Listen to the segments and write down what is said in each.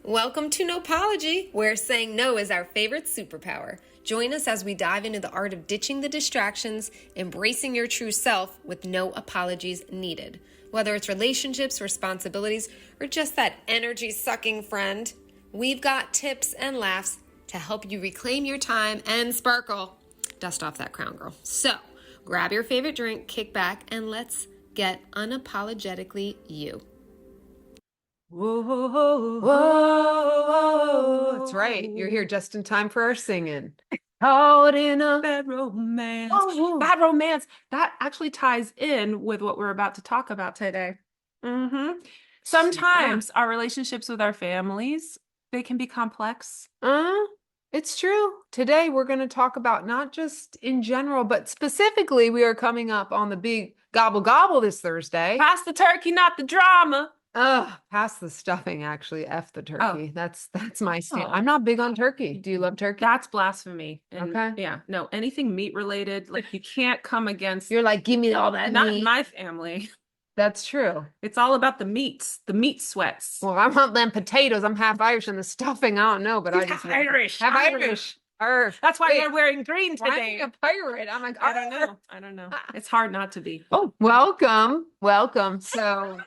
Welcome to Nope-ology, where saying no is our favorite superpower. Join us as we dive into the art of ditching the distractions, embracing your true self with no apologies needed. Whether it's relationships, responsibilities, or just that energy-sucking friend, we've got tips and laughs to help you reclaim your time and sparkle. Dust off that crown, girl. So, grab your favorite drink, kick back, and let's get unapologetically you. Whoa, whoa, whoa, whoa. That's right. You're here just in time for our singing. Caught in a bad romance. Oh, bad romance. That actually ties in with what we're about to talk about today. Sometimes our relationships with our families, they can be complex. It's true. Today we're going to talk about not just in general, but specifically we are coming up on the big gobble gobble this Thursday. Pass the turkey, not the drama. Pass the stuffing, actually. F the turkey. That's my stand. I'm not big on turkey. Do you love turkey? That's blasphemy. And okay. Yeah. No, anything meat related, like you can't come against. You're like, give me all that Not meat. in my family. That's true. It's all about the meats, the meat sweats. Well, I want them potatoes. I'm half Irish, and the stuffing, I don't know, but I just Irish. Half Irish. That's why you're wearing green today. Why am I a pirate? I'm like, I don't know. It's hard not to be. Oh, welcome. So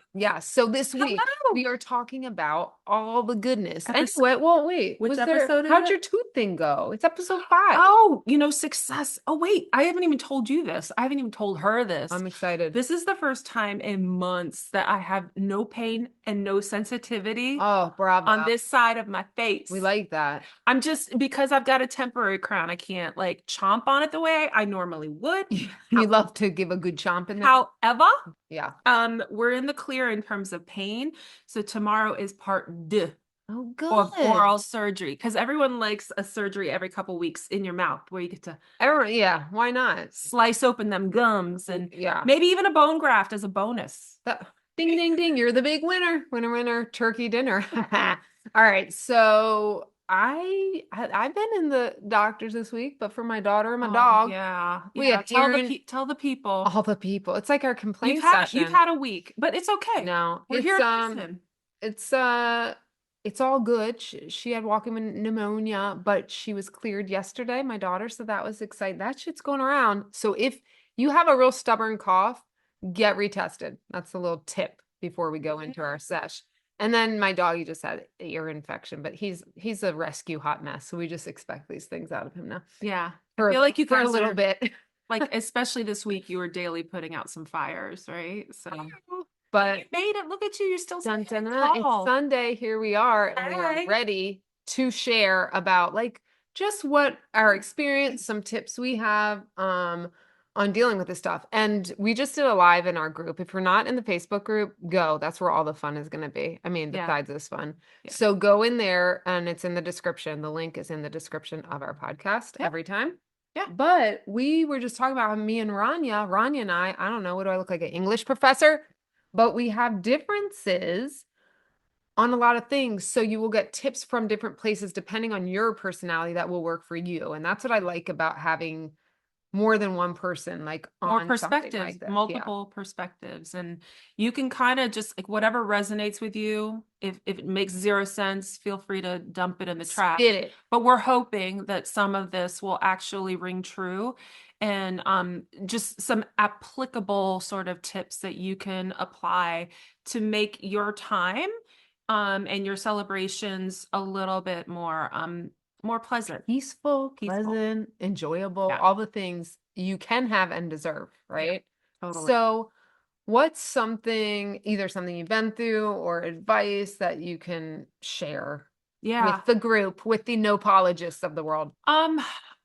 this week we are talking about all the goodness. Wait. Which episode? How'd your tooth thing go? It's episode 5. Oh, success. Oh, wait, I haven't even told you this. I haven't even told her this. I'm excited. This is the first time in months that I have no pain and no sensitivity. Oh, bravo. On this side of my face. We like that. I'm just, because I've got a temporary crown, I can't like chomp on it the way I normally would. You love to give a good chomp in there. However, yeah. We're in the clear in terms of pain. So tomorrow is part 2. Oh, good. Of oral surgery, because everyone likes a surgery every couple weeks in your mouth where you get to why not slice open them gums and yeah, maybe even a bone graft as a bonus. Ding ding ding, you're the big winner, turkey dinner. All right, so I've been in the doctors this week, but for my daughter and my dog. Tell the people. All the people. It's like our complaint session. You've had a week, but it's okay. No, we're here to listen. It's all good. She had walking pneumonia, but she was cleared yesterday, my daughter, so that was exciting. That shit's going around. So if you have a real stubborn cough, get retested. That's a little tip before we go into our sesh. And then my doggy just had ear infection, but he's a rescue hot mess, so we just expect these things out of him now. Yeah, I feel like you for a little bit. Like, especially this week, you were daily putting out some fires, right? So, but you made it. Look at you. You're still dun, dun, dun. It's Sunday. Here we are, and we're ready to share about like just what our experience, some tips we have on dealing with this stuff. And we just did a live in our group. If you're not in the Facebook group, go. That's where all the fun is going to be. I mean, besides this fun. Yeah. So go in there, and it's in the description. The link is in the description of our podcast every time. Yeah. But we were just talking about me and Rania and I don't know, what do I look like, an English professor? But we have differences on a lot of things. So you will get tips from different places depending on your personality that will work for you. And that's what I like about having more than one person, like on perspectives, like multiple perspectives. And you can kind of just like whatever resonates with you. If it makes 0 sense, feel free to dump it in the trash. Spit it. But we're hoping that some of this will actually ring true, and just some applicable sort of tips that you can apply to make your time and your celebrations a little bit more pleasant, peaceful, pleasant, enjoyable, all the things you can have and deserve, right? Yeah, totally. So what's something you've been through or advice that you can share with the group, with the nope-ologists of the world?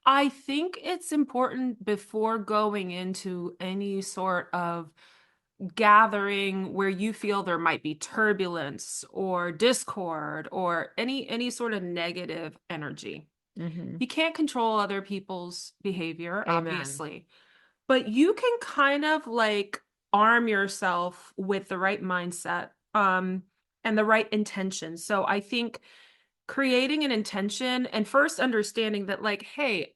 I think it's important before going into any sort of gathering where you feel there might be turbulence or discord or any sort of negative energy. You can't control other people's behavior, obviously, but you can kind of like arm yourself with the right mindset and the right intention. So I think creating an intention and first understanding that, like, hey,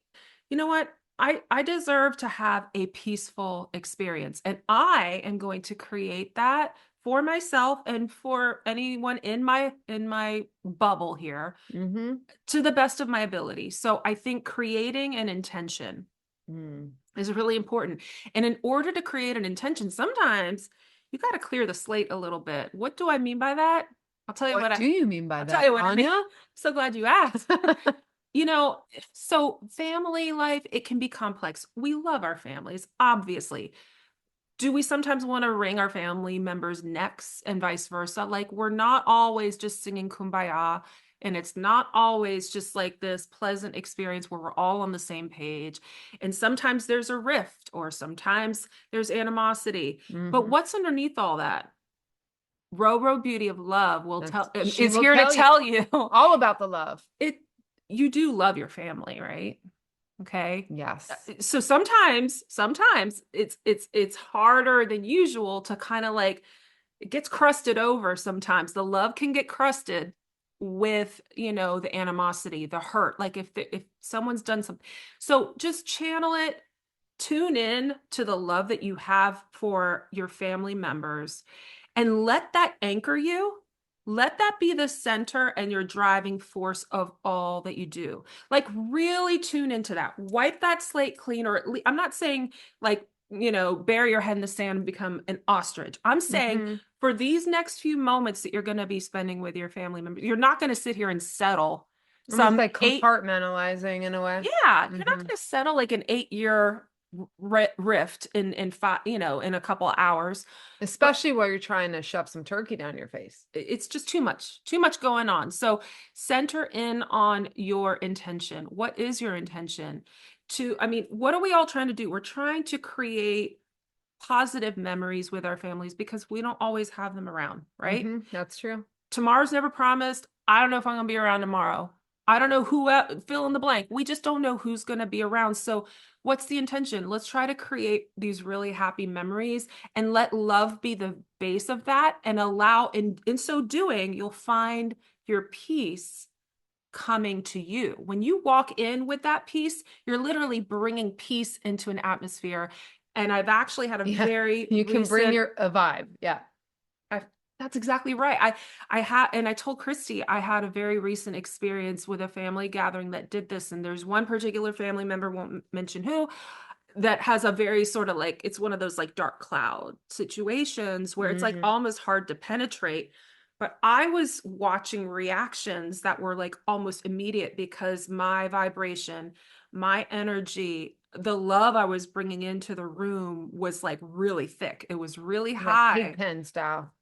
you know what? I deserve to have a peaceful experience, and I am going to create that for myself and for anyone in my bubble here Mm-hmm. to the best of my ability. So I think creating an intention is really important. And in order to create an intention, sometimes you got to clear the slate a little bit. What do I mean by that? I'll tell you What do you mean by I'll that, tell you what I mean. Anya? I'm so glad you asked. You know, so family life, it can be complex. We love our families, obviously. Do we sometimes want to wring our family members' necks and vice versa? Like, we're not always just singing Kumbaya, and it's not always just like this pleasant experience where we're all on the same page. And sometimes there's a rift, or sometimes there's animosity. But what's underneath all that? Row Beauty of Love is here to tell you all about the love. You do love your family, right? Okay. Yes. So sometimes it's harder than usual to kind of like, it gets crusted over sometimes. The love can get crusted with, you know, the animosity, the hurt, like if someone's done something. So just channel it, tune in to the love that you have for your family members, and let that anchor you. Let that be the center and your driving force of all that you do. Like, really tune into that. Wipe that slate clean, or at least, I'm not saying like, you know, bury your head in the sand and become an ostrich. I'm saying for these next few moments that you're going to be spending with your family members, you're not going to sit here and settle. Almost like compartmentalizing in a way. Yeah, you're not going to settle like an 8-year rift in five, you know, in a couple of hours, especially while you're trying to shove some turkey down your face. It's just too much going on. So center in on your intention. What is your intention? What are we all trying to do? We're trying to create positive memories with our families because we don't always have them around, right? That's true. Tomorrow's never promised. I don't know if I'm going to be around tomorrow. I don't know who, fill in the blank. We just don't know who's going to be around. So what's the intention? Let's try to create these really happy memories and let love be the base of that, and allow, in so doing, you'll find your peace coming to you. When you walk in with that peace, you're literally bringing peace into an atmosphere. And I've actually had you can bring a vibe. Yeah. That's exactly right. I told Christy, I had a very recent experience with a family gathering that did this. And there's one particular family member, won't mention who, that has a very sort of like, it's one of those like dark cloud situations where it's like almost hard to penetrate. But I was watching reactions that were like almost immediate because my vibration, my energy, the love I was bringing into the room was like really thick. It was really high. Pig pen style.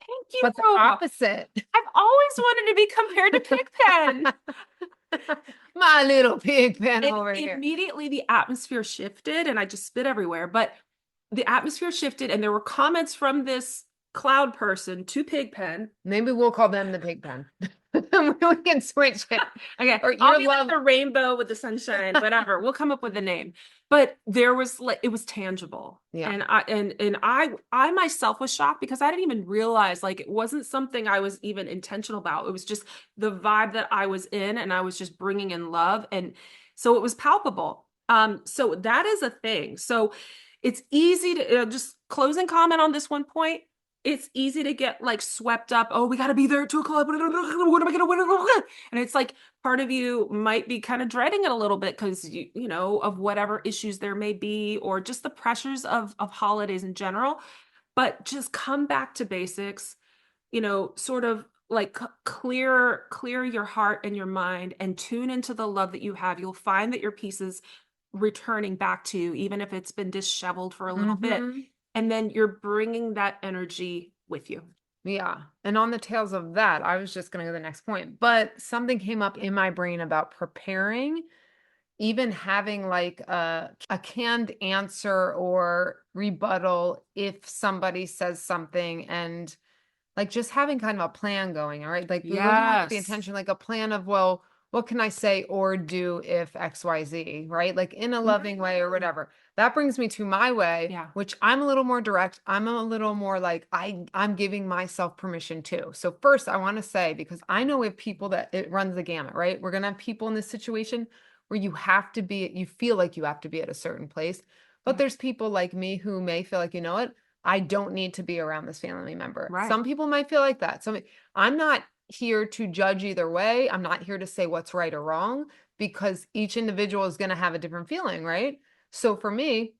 Thank you. But the opposite. I've always wanted to be compared to Pigpen. My little Pigpen over here. Immediately the atmosphere shifted, and I just spit everywhere. But the atmosphere shifted, and there were comments from this cloud person to Pigpen. Maybe we'll call them the Pigpen. We can switch it. Okay. Or I'll be like the rainbow with the sunshine, whatever. We'll come up with a name. But there was like, it was tangible. Yeah. And I myself was shocked because I didn't even realize, like, it wasn't something I was even intentional about. It was just the vibe that I was in, and I was just bringing in love. And so it was palpable. So that is a thing. So it's easy to just closing comment on this one point. It's easy to get like swept up. Oh, we got to be there at 2:00. What am I going to? And it's like part of you might be kind of dreading it a little bit because you know, of whatever issues there may be, or just the pressures of holidays in general. But just come back to basics, you know, sort of like clear your heart and your mind, and tune into the love that you have. You'll find that your piece is returning back to you, even if it's been disheveled for a little bit. And then you're bringing that energy with you. Yeah. And on the tails of that, I was just going to go to the next point, but something came up in my brain about preparing, even having like a canned answer or rebuttal if somebody says something, and like just having kind of a plan going. All right. Like the intention, like a plan of, well, what can I say or do if XYZ, right? Like in a loving way or whatever. That brings me to my way, which I'm a little more direct. I'm a little more like, I'm giving myself permission too. So first I want to say, because I know we have people that it runs the gamut, right? We're going to have people in this situation where you have to be, you feel like you have to be at a certain place, but there's people like me who may feel like, you know what, I don't need to be around this family member. Right. Some people might feel like that. I'm not here to judge either way. I'm not here to say what's right or wrong, because each individual is going to have a different feeling, right? So for me,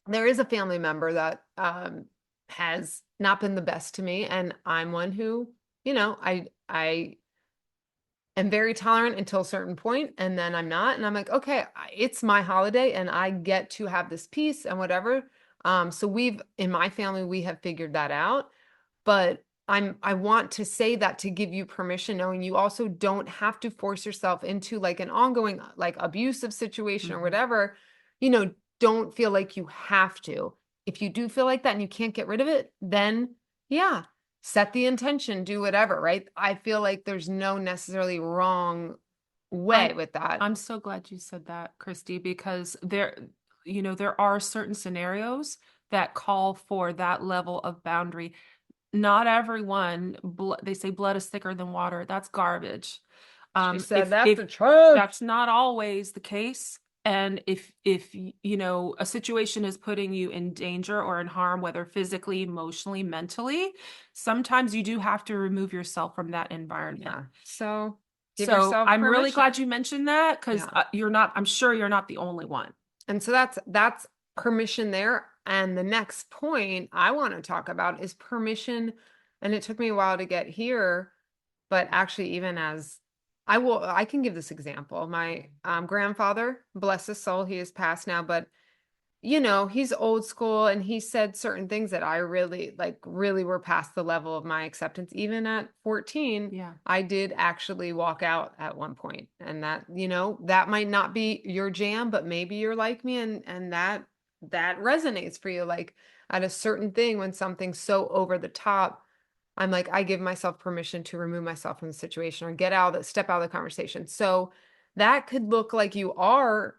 there is a family member that has not been the best to me, and I'm one who, I am very tolerant until a certain point, and then I'm not, and I'm like, okay, it's my holiday, and I get to have this peace and whatever. So in my family, we have figured that out, but I want to say that to give you permission, knowing you also don't have to force yourself into like an ongoing, like abusive situation or whatever. Don't feel like you have to. If you do feel like that and you can't get rid of it, then yeah, set the intention, do whatever, right? I feel like there's no necessarily wrong way with that. I'm so glad you said that, Christy, because there are certain scenarios that call for that level of boundary. Not everyone, they say blood is thicker than water. That's garbage. She said that's the truth. That's not always the case. And if a situation is putting you in danger or in harm, whether physically, emotionally, mentally, sometimes you do have to remove yourself from that environment. Yeah. So I'm really glad you mentioned that, because I'm sure you're not the only one. And so that's permission there. And the next point I want to talk about is permission. And it took me a while to get here, but actually, even as I can give this example. My grandfather, bless his soul, he is passed now, but he's old school, and he said certain things that I really were past the level of my acceptance. Even at 14, Yeah. I did actually walk out at one point, and that, that might not be your jam, but maybe you're like me, and that resonates for you. Like at a certain thing, when something's so over the top, I'm like, I give myself permission to remove myself from the situation or step out of the conversation. So that could look like you are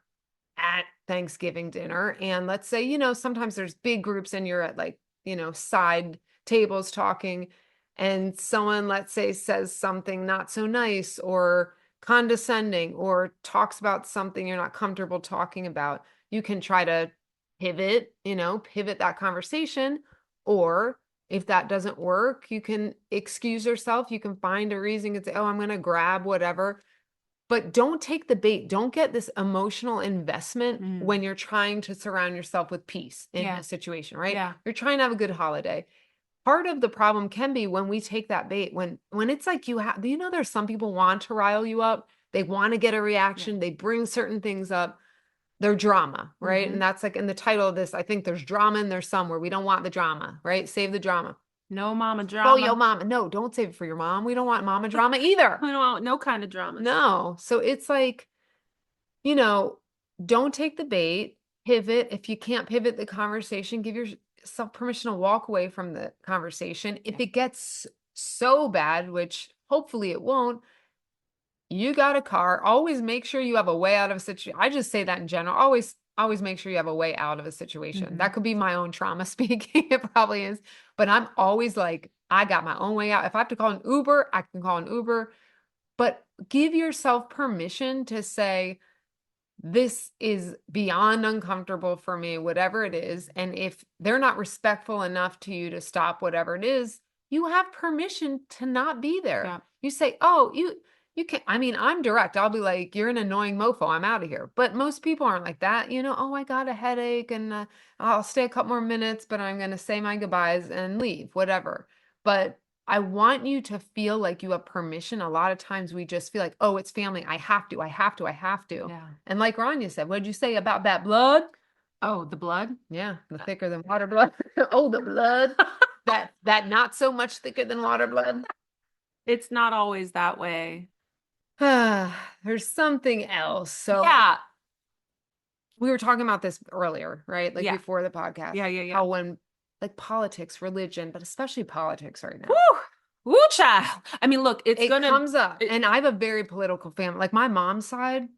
at Thanksgiving dinner. And let's say, sometimes there's big groups and you're at side tables talking, and someone, let's say, says something not so nice or condescending or talks about something you're not comfortable talking about. You can try to pivot that conversation, or if that doesn't work, you can excuse yourself. You can find a reason and say, oh, I'm going to grab whatever. But don't take the bait. Don't get this emotional investment when you're trying to surround yourself with peace in a situation, right? Yeah. You're trying to have a good holiday. Part of the problem can be when we take that bait, when it's like there's some people want to rile you up. They want to get a reaction. Yeah. They bring certain things up. They're drama, right? And that's like in the title of this, I think there's drama and there's somewhere. We don't want the drama, right? Save the drama. No mama drama. Oh, yo mama. No, don't save it for your mom. We don't want mama drama either. We don't want no kind of drama. No. So it's like, don't take the bait, pivot. If you can't pivot the conversation, give yourself permission to walk away from the conversation. If it gets so bad, which hopefully it won't, you got a car. Always make sure you have a way out of a situation. I just say that in general. Always make sure you have a way out of a situation. That could be my own trauma speaking. It probably is. But I'm always like, I got my own way out. If I have to call an Uber, I can call an Uber. But give yourself permission to say, this is beyond uncomfortable for me, whatever it is. And if they're not respectful enough to you to stop whatever it is, you have permission to not be there. Yeah. You say, oh, you can, I'm direct. I'll be like, you're an annoying mofo. I'm out of here. But most people aren't like that. Oh, I got a headache and I'll stay a couple more minutes, but I'm going to say my goodbyes and leave, whatever. But I want you to feel like you have permission. A lot of times we just feel like, oh, it's family. I have to. Yeah. And like Rania said, what did you say about that blood? Oh, the blood? Yeah. The thicker than water blood. Oh, the blood. that not so much thicker than water blood. It's not always that way. There's something else. So yeah, we were talking about this earlier, right? Like before the podcast. Yeah. How when like politics, religion, but especially politics right now. Woo, child. Look, it comes up. And I have a very political family. Like my mom's side,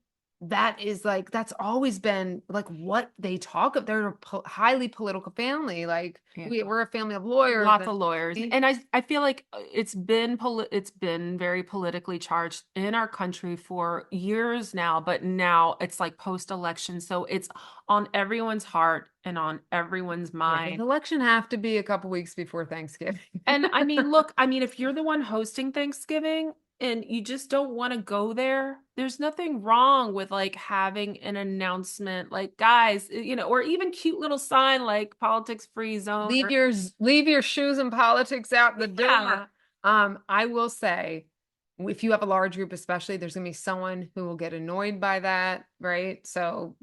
that is like, that's always been like what they talk of. They're a highly political family. Like Yeah. we're a family of lawyers. Lots and- of lawyers. And I feel like it's been very politically charged in our country for years now, but now it's like post-election. So it's on everyone's heart and on everyone's Yeah, mind. the election have to be a couple weeks before Thanksgiving. And I mean, look, I mean, if you're the one hosting Thanksgiving and you just don't want to go there, there's nothing wrong with like having an announcement like, guys, you know, or even cute little sign like politics free zone. Leave your shoes and politics out the Yeah. door. I will say, if you have a large group, especially, there's gonna be someone who will get annoyed by that, right? So,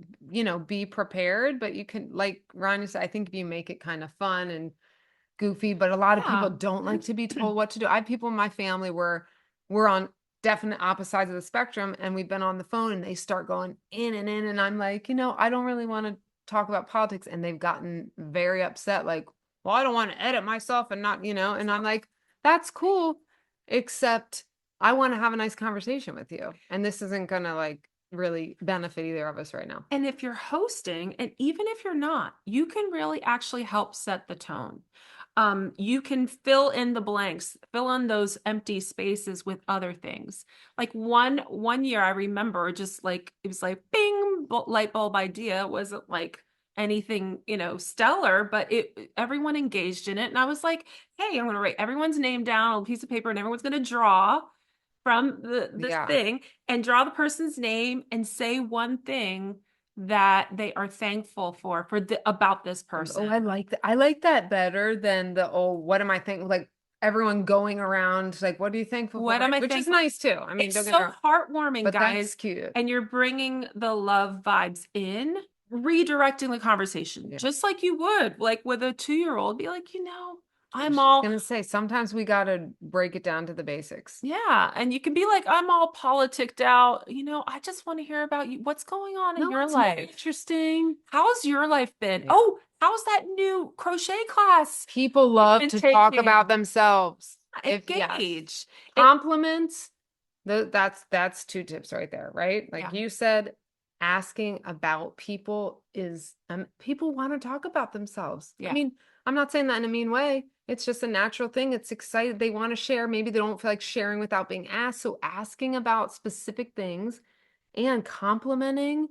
be prepared, but you can, like Ronnie said, I think if you make it kind of fun and goofy, but a lot of people Yeah. don't like to be told what to do. I have people in my family where we're on definite opposite sides of the spectrum, and we've been on the phone and they start going in and in, and I'm like, I don't really want to talk about politics, and they've gotten very upset, like, well, I don't want to edit myself and not, and I'm like, that's cool, except I want to have a nice conversation with you, and this isn't gonna like really benefit either of us right now. And if you're hosting, and even if you're not, you can really actually help set the tone. You can fill in the blanks, fill in those empty spaces with other things. Like one year, I remember just like it was like bing, light bulb idea. Wasn't like anything, stellar, but everyone engaged in it. And I was like, hey, I'm gonna write everyone's name down on a piece of paper, and everyone's gonna draw from this Yeah. thing and draw the person's name and say one thing that they are thankful for about this person. Oh, I like that. I like that better than what am I thankful? Like everyone going around, like, what are you thankful What for? am I Which is thankful- nice too. I mean, It's don't get so me wrong, heartwarming, but guys. that's cute. And you're bringing the love vibes in, redirecting the conversation, Yeah. just like you would, like with a 2-year-old, be like, I'm I all, was gonna say, sometimes we gotta break it down to the basics. yeah. And you can be like, I'm all politicked out. I just want to hear about you. What's going on in No, your it's more life? interesting. How's your life been? Yeah. Oh, how's that new crochet class? People love been to talk taking- about themselves. Yes. Engage. Compliments, that's 2 tips right there, right? Like Yeah. you said, asking about people is people want to talk about themselves. I Yeah. mean, I'm not saying that in a mean way. It's just a natural thing. It's excited. They want to share. Maybe they don't feel like sharing without being asked. So asking about specific things and complimenting.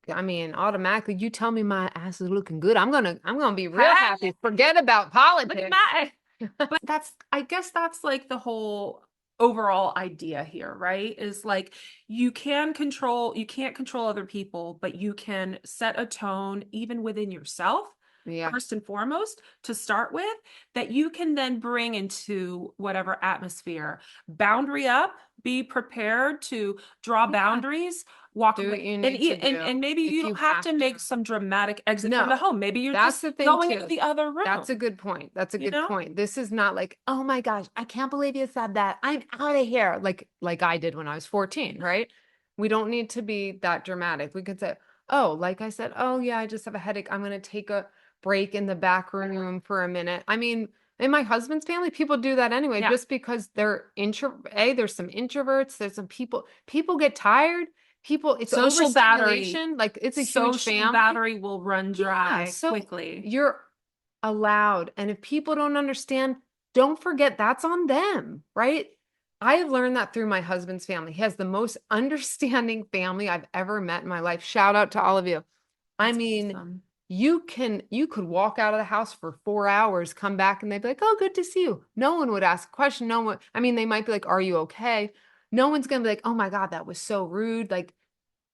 I mean, automatically, you tell me my ass is looking good, I'm gonna be real happy. Forget about Look politics. at my, but I guess that's like the whole overall idea here, right? Is like you can't control other people, but you can set a tone even within yourself. Yeah. First and foremost, to start with, that you can then bring into whatever atmosphere. Boundary up, be prepared to draw boundaries, walk Do what away. you need to do And maybe if you don't you have have to make some dramatic exit from No, the home. Maybe you're that's just the thing going too. into the other room. That's a good point. That's a You good know? point. This is not like, oh my gosh, I can't believe you said that, I'm out of here. Like I did when I was 14, right? We don't need to be that dramatic. We could say, oh, like I said, oh yeah, I just have a headache, I'm gonna take a break in the back room for a minute. I mean, in my husband's family, people do that anyway, Yeah. just because there's some introverts, there's some people get tired. It's Social battery. overstimulation. Like it's a huge Social family. battery will run dry so quickly. You're allowed. And if people don't understand, don't forget that's on them, right? I have learned that through my husband's family. He has the most understanding family I've ever met in my life. Shout out to all of you. I That's mean, awesome. you could walk out of the house for 4 hours, come back, and they'd be like, oh, good to see you. No one would ask a question. They might be like, are you okay? No one's going to be like, oh my God, that was so rude. Like,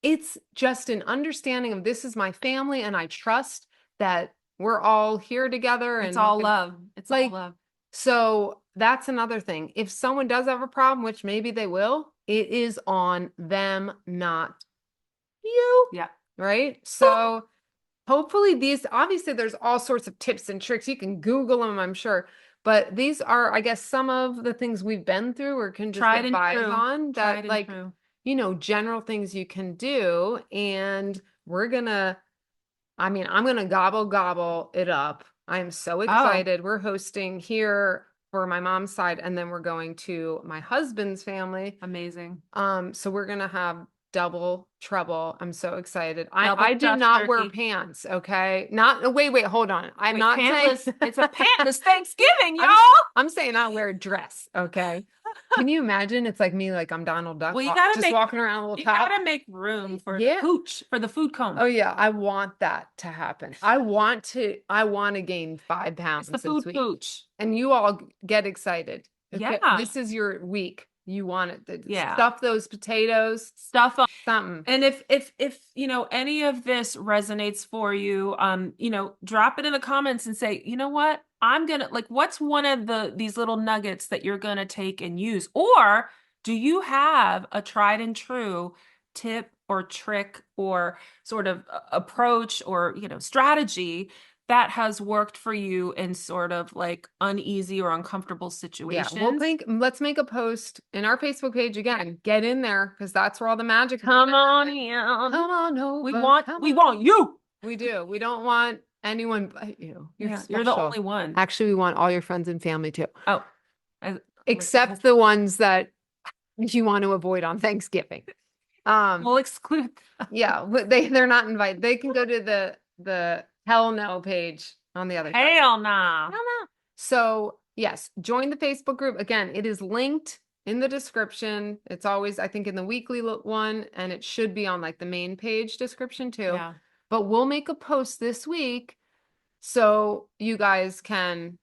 it's just an understanding of this is my family, and I trust that we're all here together. It's And all love. It's all like, love. so that's another thing. If someone does have a problem, which maybe they will, it is on them, not you. Yeah. Right? So hopefully obviously there's all sorts of tips and tricks. You can Google them, I'm sure. But these are, I guess, some of the things we've been through or can just Tried and advise true. on Tried that, and like, true. general things you can do. And I'm gonna gobble it up. I'm so excited. We're hosting here for my mom's side, and then we're going to my husband's family. Amazing. So we're gonna have double trouble. I'm so excited. Double I did stuffed not wear turkey. pants. Okay. Not, wait, hold on. I'm Wait, not saying, pantless. It's a pant. It's Thanksgiving, y'all. I'm saying not wear a dress. Okay. Can you imagine? It's like me, like I'm Donald Duck, Well, you gotta just walking around a little You top. gotta make room for Yeah. the pooch, for the food coma. Oh yeah. I want that to happen. I want to gain 5 pounds It's the this food week. pooch. And you all get excited. Okay, Yeah. this is your week. You want it. Yeah. Stuff those potatoes. Stuff on. Something. And if any of this resonates for you, drop it in the comments and say, you know what? I'm gonna what's one of these little nuggets that you're gonna take and use? Or do you have a tried and true tip or trick or sort of approach or strategy that has worked for you in sort of uneasy or uncomfortable situations? Yeah, let's make a post in our Facebook page again. Get in there because that's where all the magic. Come on in. Come on over. We want you. We do. We don't want anyone but you. You're You're the special. only one. Actually, we want all your friends and family too. Oh, except the ones that you want to avoid on Thanksgiving. We'll exclude them. Yeah, but they're not invited. They can go to the hell no page on the other side. Hell nah. Hell no. So yes, join the Facebook group. Again, it is linked in the description. It's always, I think, in the weekly one, and it should be on the main page description too. Yeah. But we'll make a post this week so you guys can,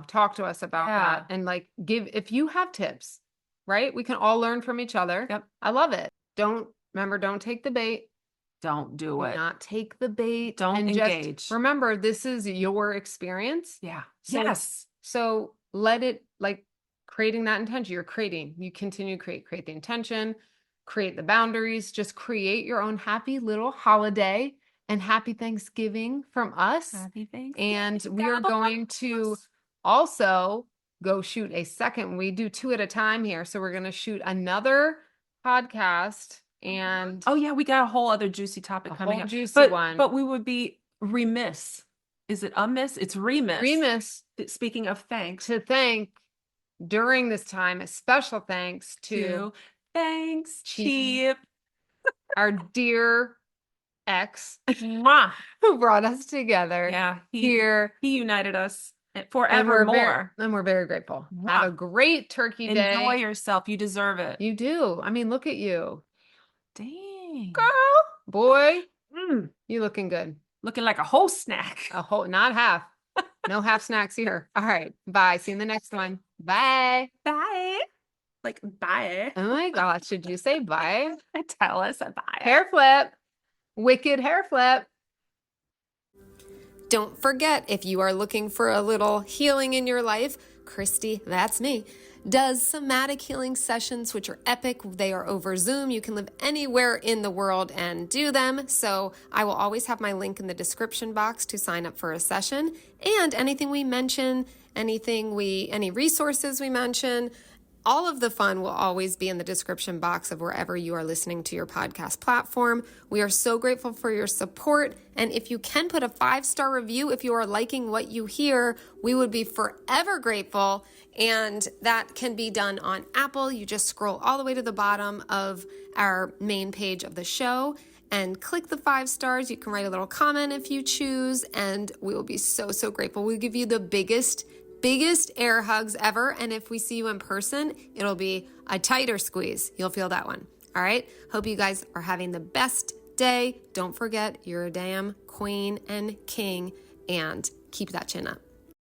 talk to us about that and give, if you have tips, right? We can all learn from each other. Yep. I love it. Don't take the bait. Don't do it. Not take the bait. Don't and engage. Just remember, this is your experience. Yeah. So, yes. So let it creating that intention. You continue to create the intention, create the boundaries, just create your own happy little holiday and happy Thanksgiving from us. Happy Thanksgiving. And we are going to also go shoot a second. We do 2 at a time here. So we're going to shoot another podcast. And oh yeah, we got a whole other juicy topic coming up. Juicy one. But we would be remiss. Is it amiss? It's remiss. Remiss. Speaking of thanks. To thank during this time, a special thanks to thanks, Chief, our dear ex Mwah. who brought us together. Yeah. He united us forevermore. And we're very grateful. Mwah. Have a great turkey day. Enjoy yourself. You deserve it. You do. I mean, look at you. Dang. Girl. Boy. You looking good. Looking like a whole snack. A whole, not half. No half snacks here. All right. Bye. See you in the next one. Bye. Bye. Bye. Oh my gosh. Should you say bye? Tell us a bye. Hair flip. Wicked hair flip. Don't forget, if you are looking for a little healing in your life, Christy, that's me, does somatic healing sessions, which are epic. They are over Zoom. You can live anywhere in the world and do them. So I will always have my link in the description box to sign up for a session. And anything we mention, any resources we mention, all of the fun will always be in the description box of wherever you are listening to your podcast platform. We are so grateful for your support. And if you can put a 5-star review, if you are liking what you hear, we would be forever grateful. And that can be done on Apple. You just scroll all the way to the bottom of our main page of the show and click the 5 stars. You can write a little comment if you choose, and we will be so, so grateful. We'll give you the biggest air hugs ever. And if we see you in person, it'll be a tighter squeeze. You'll feel that one. All right. Hope you guys are having the best day. Don't forget, you're a damn queen and king, and keep that chin up.